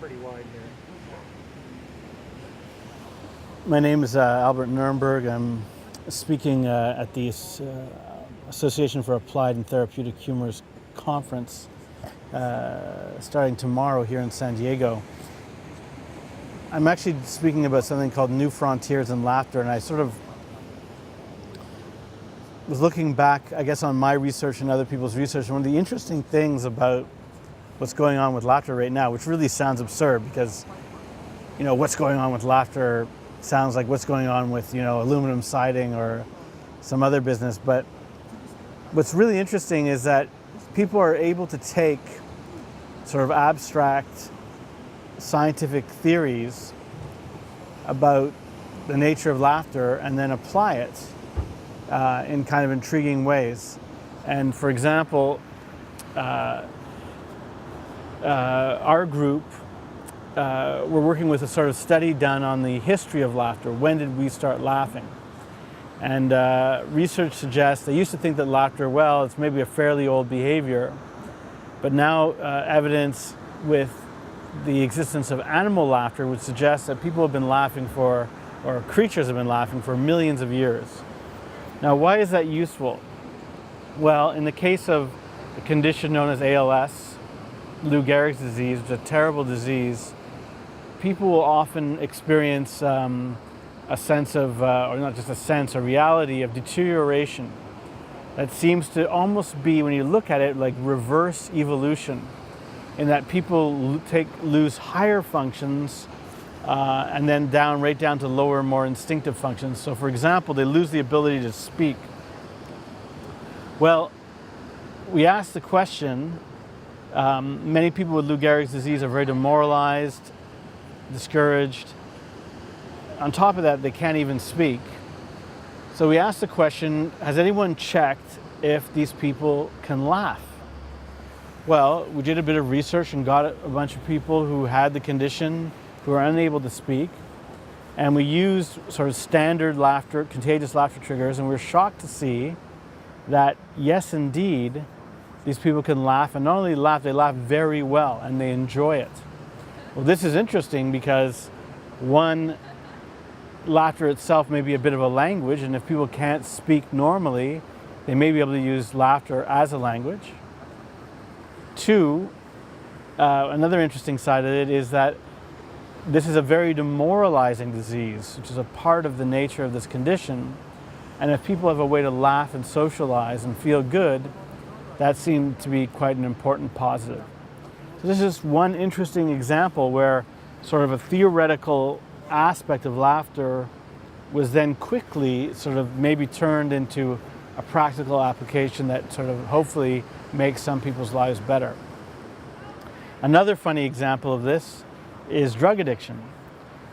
pretty wide here. My name is Albert Nurnberg. I'm speaking at the Association for Applied and Therapeutic Humor's conference starting tomorrow here in San Diego. I'm actually speaking about something called New Frontiers in Laughter, and I sort of was looking back, I guess, on my research and other people's research. And one of the interesting things about what's going on with laughter right now, which really sounds absurd because, what's going on with laughter sounds like what's going on with, aluminum siding or some other business. But what's really interesting is that people are able to take sort of abstract scientific theories about the nature of laughter and then apply it in kind of intriguing ways. And for example, our group, we're working with a sort of study done on the history of laughter. When did we start laughing? And research suggests, they used to think that laughter, well, it's maybe a fairly old behavior, but now evidence with the existence of animal laughter would suggest that people have been laughing for, or creatures have been laughing for millions of years. Now, why is that useful? Well, in the case of a condition known as ALS, Lou Gehrig's disease, which is a terrible disease, people will often experience a sense of, or not just a sense, a reality of deterioration that seems to almost be, when you look at it, like reverse evolution, in that people lose higher functions and then right down to lower, more instinctive functions. So for example, they lose the ability to speak. Well, we asked the question, many people with Lou Gehrig's disease are very demoralized, discouraged. On top of that, they can't even speak. So we asked the question, has anyone checked if these people can laugh? Well, we did a bit of research and got a bunch of people who had the condition, who are unable to speak, and we used sort of standard laughter, contagious laughter triggers, and we were shocked to see that, yes, indeed, these people can laugh, and not only laugh, they laugh very well, and they enjoy it. Well, this is interesting because, one, laughter itself may be a bit of a language, and if people can't speak normally, they may be able to use laughter as a language. Two, another interesting side of it is that this is a very demoralizing disease, which is a part of the nature of this condition. And if people have a way to laugh and socialize and feel good, that seemed to be quite an important positive. So this is one interesting example where sort of a theoretical aspect of laughter was then quickly sort of maybe turned into a practical application that sort of hopefully makes some people's lives better. Another funny example of this is drug addiction.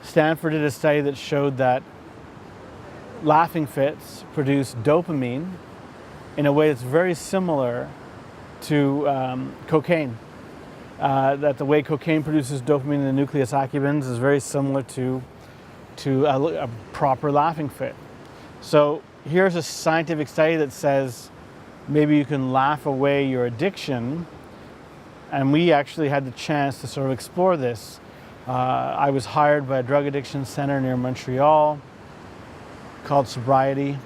Stanford did a study that showed that laughing fits produce dopamine in a way that's very similar to cocaine. That the way cocaine produces dopamine in the nucleus accumbens is very similar to a proper laughing fit. So here's a scientific study that says maybe you can laugh away your addiction, and we actually had the chance to sort of explore this. I was hired by a drug addiction center near Montreal called Sobriety,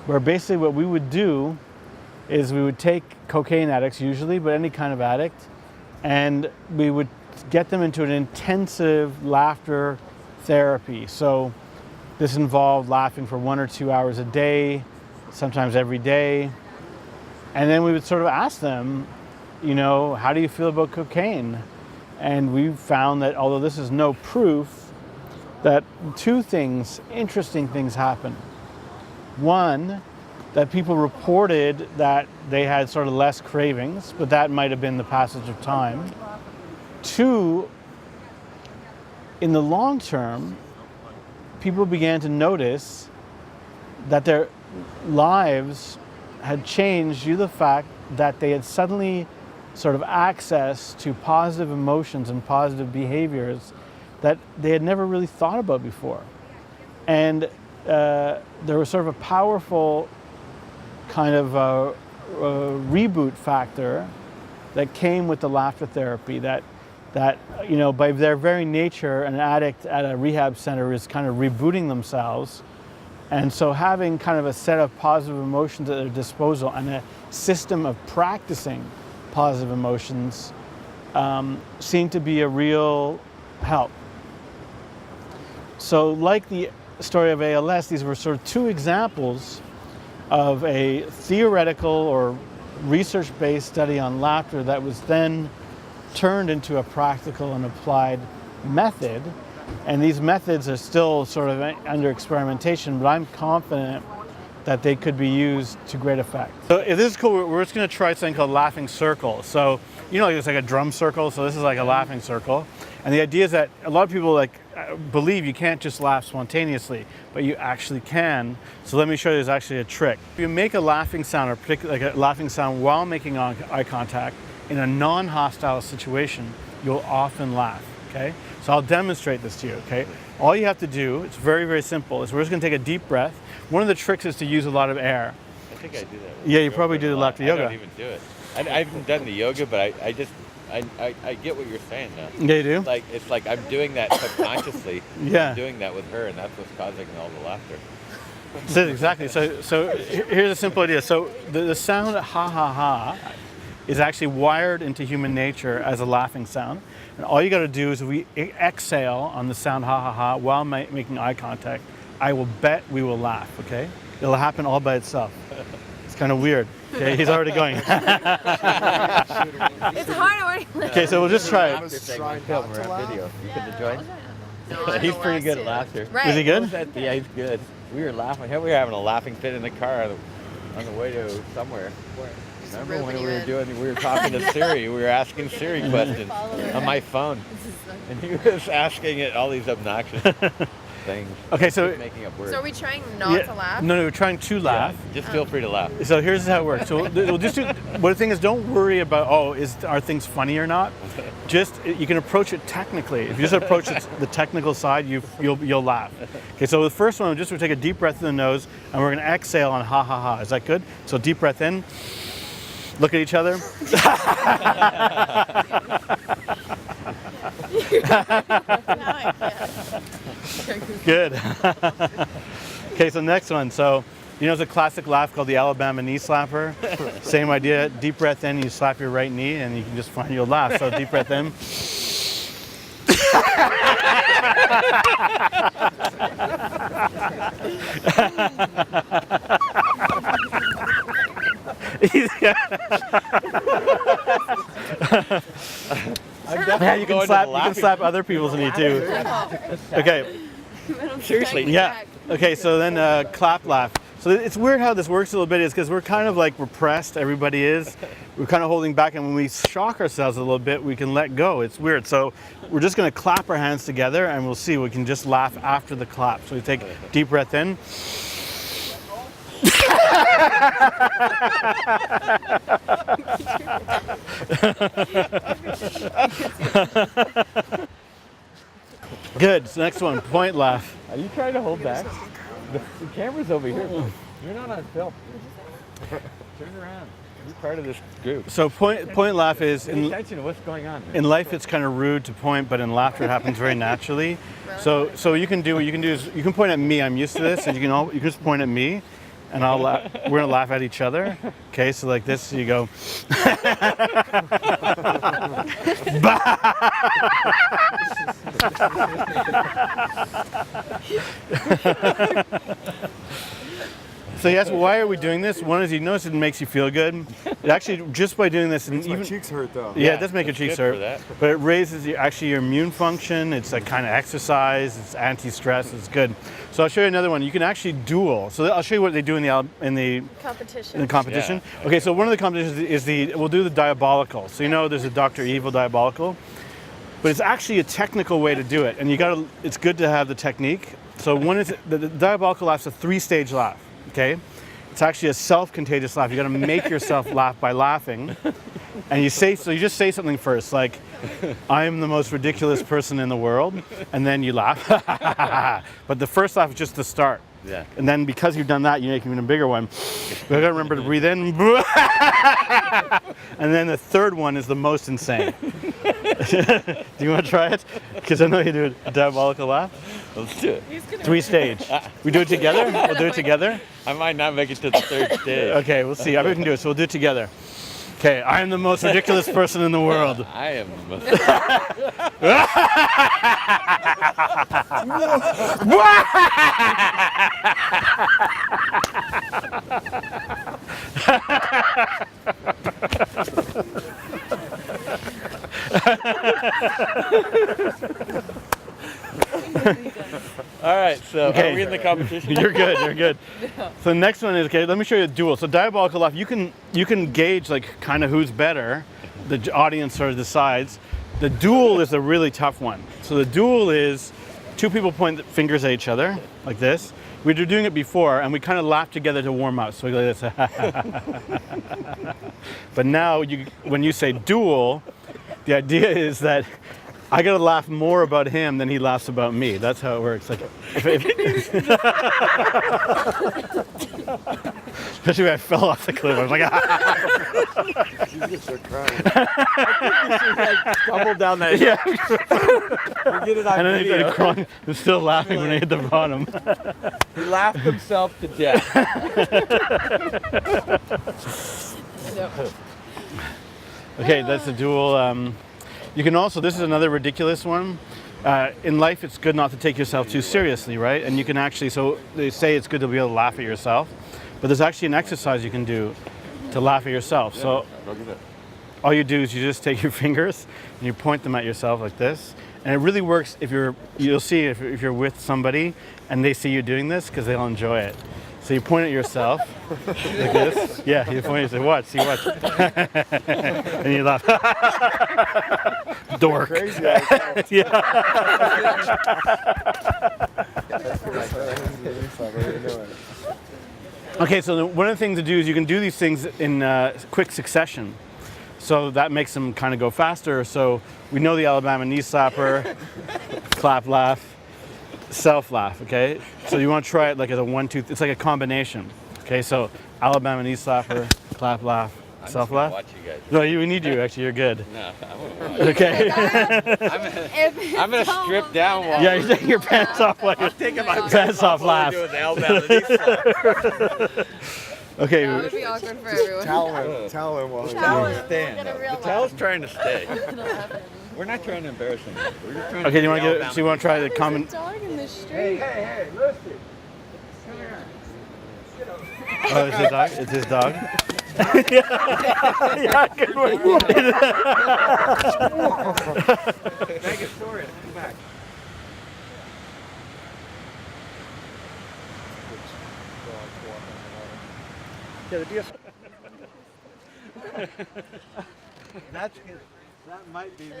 where basically what we would do is we would take cocaine addicts usually, but any kind of addict, and we would get them into an intensive laughter therapy. So this involved laughing for 1 or 2 hours a day, sometimes every day. And then we would sort of ask them, how do you feel about cocaine? And we found that although this is no proof, that two interesting things happened. One, that people reported that they had sort of less cravings, but that might have been the passage of time. Two, in the long term, people began to notice that their lives had changed due to the fact that they had suddenly sort of access to positive emotions and positive behaviors that they had never really thought about before. And there was sort of a powerful kind of reboot factor that came with the laughter therapy, that that, by their very nature, an addict at a rehab center is kind of rebooting themselves. And so having kind of a set of positive emotions at their disposal and a system of practicing positive emotions seem to be a real help. So like the story of ALS, these were sort of two examples of a theoretical or research-based study on laughter that was then turned into a practical and applied method. And these methods are still sort of under experimentation, but I'm confident that they could be used to great effect. So if this is cool, we're just going to try something called laughing circle. So, it's like a drum circle, so this is like a laughing circle. And the idea is that a lot of people believe you can't just laugh spontaneously, but you actually can. So let me show you, there's actually a trick. If you make a laughing sound, or particularly like a laughing sound while making eye contact in a non-hostile situation, you'll often laugh, okay? So I'll demonstrate this to you, okay? All you have to do, it's very, very simple, is we're just gonna take a deep breath. One of the tricks is to use a lot of air. I think I do that. Yeah, you probably do the laughter yoga. I don't even do it. I haven't done the yoga, but I get what you're saying now. Yeah, you do? It's like I'm doing that subconsciously. Yeah. I'm doing that with her, and that's what's causing all the laughter. So exactly. So here's a simple idea. So the sound ha ha ha is actually wired into human nature as a laughing sound. And all you got to do is we exhale on the sound ha ha ha while making eye contact. I will bet we will laugh, okay? It'll happen all by itself. It's kind of weird. Okay, he's already going. It's hard. Okay, so we'll just try it. We're on video. You could have joined. No, He's pretty good at laughter. Right. Is he good? Yeah, he's good. We were laughing. We were having a laughing fit in the car on the way to somewhere. Remember when we were talking to Siri? We were asking Siri questions on my phone, and he was asking it all these obnoxious things. Okay, so making up words. So are we trying not to laugh? No, we're trying to laugh. Yeah, just feel free to laugh. So here's how it works. So we'll just do. But the thing is, don't worry about are things funny or not. Just you can approach it technically. If you just approach the technical side, you'll laugh. Okay, so the first one, we'll take a deep breath in the nose, and we're going to exhale on ha ha ha. Is that good? So deep breath in. Look at each other. Good. Okay, so next one. So, it's a classic laugh called the Alabama knee slapper. Same idea. Deep breath in, you slap your right knee, and you can just find you'll laugh. So deep breath in. Yeah, you can slap other people's knee too. Okay. Seriously. Yeah. Okay, so then clap laugh. So it's weird how this works a little bit is because we're kind of like repressed, everybody is. We're kind of holding back, and when we shock ourselves a little bit, we can let go. It's weird. So we're just going to clap our hands together, and we'll see. We can just laugh after the clap. So we take a deep breath in. Good. So next one, point laugh. Are you trying to hold back? The camera's over here. You're not on film. Turn around. You're part of this group. So point laugh is Pay attention to what's going on. in life. It's kind of rude to point, but in laughter it happens very naturally. So you can do what you can do is you can point at me. I'm used to this, and you can just point at me, and we're gonna laugh at each other. Okay, so like this, you go. So yes, why are we doing this? One is you notice it makes you feel good. It actually, just by doing this, and My cheeks hurt though. yeah, it does make your cheeks good for hurt, that. but it raises your immune function. It's a kind of exercise. It's anti-stress. It's good. So I'll show you another one. You can actually duel. So I'll show you what they do in the competition. Yeah. Okay, so one of the competitions is we'll do the diabolical. So there's a Dr. Evil diabolical, but it's actually a technical way to do it, and it's good to have the technique. So one is the diabolical laugh's a 3-stage laugh. Okay, it's actually a self-contagious laugh. You got to make yourself laugh by laughing, and you just say something first, like, "I am the most ridiculous person in the world," and then you laugh. But the first laugh is just the start. Yeah. And then because you've done that, you make even a bigger one. You got to remember to breathe in, and then the third one is the most insane. Do you want to try it? Because I know you do a diabolical laugh. Let's do it. 3-stage. We do it together? We'll do it together? I might not make it to the third stage. Okay, we'll see. I bet we can do it, so we'll do it together. Okay, I am the most ridiculous person in the world. I am the most. All right, so Okay. are we in the competition? You're good. You're good. So the next one is, okay, let me show you a duel. So diabolical laugh, you can gauge like kind of who's better. The audience sort of decides. The duel is a really tough one. So the duel is two people point fingers at each other like this. We were doing it before, and we kind of laugh together to warm up. So we go like this. But now, when you say duel, the idea is that I gotta laugh more about him than he laughs about me. That's how it works. Like, especially when I fell off the cliff, I was like, Jesus are crying. I think you should like stumble down that. yeah. We get it on And then he video. started crying. I'm still laughing when I hit the bottom. He laughed himself to death. Okay, that's a duel. You can also, this is another ridiculous one. In life, it's good not to take yourself too seriously, right? And you can actually, so they say it's good to be able to laugh at yourself, but there's actually an exercise you can do to laugh at yourself. So all you do is you just take your fingers and you point them at yourself like this. And it really works if you'll see if you're with somebody and they see you doing this, because they'll enjoy it. So you point at yourself like this. Yeah, you point and say, watch, see, watch. And you laugh. Dork. Crazy. Yeah. Okay, so one of the things to do is you can do these things in quick succession. So that makes them kind of go faster. So we know the Alabama knee slapper, clap, laugh, self laugh, okay? So you want to try it like as a 1-2, it's like a combination. Okay, so Alabama knee slapper, clap, laugh, self laugh. Watch you guys. No, we need you actually, you're good. No, I won't watch. Okay. I'm gonna strip down while Yeah, you're taking your pants off while you're taking my pants off, laugh. doing the Alabama knee slap. Okay. That would be awkward for everyone. Towel him while he's Stand. The towel's trying to stay. We're not trying to embarrass him. We're just trying to Okay, do you want to Alabama. so you want to try the common? Dog in the street. Hey, Lucy. Oh, it's his dog. It's his dog. Yeah, good one. Megasaurus, come back. Yeah, the deal. That might be me.